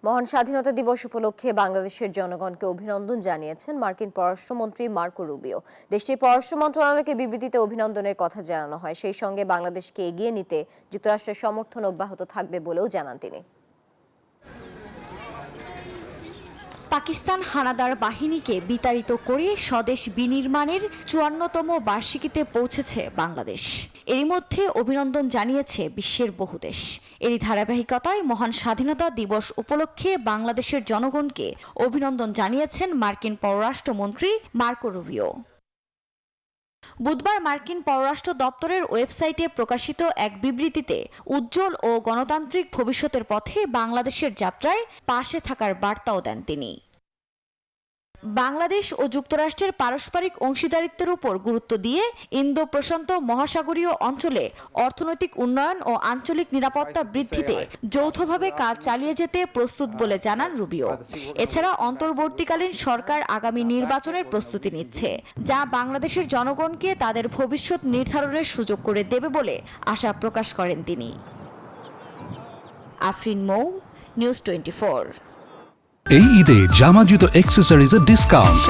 মহান স্বাধীনতা দিবস উপলক্ষে বাংলাদেশের জনগণকে অভিনন্দন জানিয়েছেন মার্কিন পররাষ্ট্রমন্ত্রী মার্কো রুবিও। দেশটির পররাষ্ট্র মন্ত্রণালয়কে বিবৃতিতে অভিনন্দনের কথা জানানো হয়। সেই সঙ্গে বাংলাদেশকে এগিয়ে নিতে যুক্তরাষ্ট্রের সমর্থন অব্যাহত থাকবে বলেও জানান তিনি। পাকিস্তান হানাদার বাহিনীকে বিতাড়িত করে স্বদেশ বিনির্মাণের ৫৪তম বার্ষিকীতে পৌঁছেছে বাংলাদেশ। এরই মধ্যে অভিনন্দন জানিয়েছে বিশ্বের বহু দেশ। এরই ধারাবাহিকতায় মহান স্বাধীনতা দিবস উপলক্ষে বাংলাদেশের জনগণকে অভিনন্দন জানিয়েছেন মার্কিন পররাষ্ট্রমন্ত্রী মার্কো রুবিও। বুধবার মার্কিন পররাষ্ট্র দপ্তরের ওয়েবসাইটে প্রকাশিত এক বিবৃতিতে উজ্জ্বল ও গণতান্ত্রিক ভবিষ্যতের পথে বাংলাদেশের যাত্রায় পাশে থাকার বার্তাও দেন তিনি। বাংলাদেশ ও যুক্তরাষ্ট্রের পারস্পরিক অংশীদারিত্বের উপর গুরুত্ব দিয়ে ইন্দো প্রশান্ত মহাসাগরীয় অঞ্চলে অর্থনৈতিক উন্নয়ন ও আঞ্চলিক নিরাপত্তা বৃদ্ধিতে যৌথভাবে কাজ চালিয়ে যেতে প্রস্তুত বলে জানান রুবিও। এছাড়া অন্তর্বর্তীকালীন সরকার আগামী নির্বাচনের প্রস্তুতি নিচ্ছে, যা বাংলাদেশের জনগণকে তাদের ভবিষ্যৎ নির্ধারণের সুযোগ করে দেবে বলে আশা প্রকাশ করেন তিনি। আফরিন মৌ, নিউজ 24। এই ঈদে জামা জুতো অ্যাক্সেসরিজের ডিসকাউন্ট।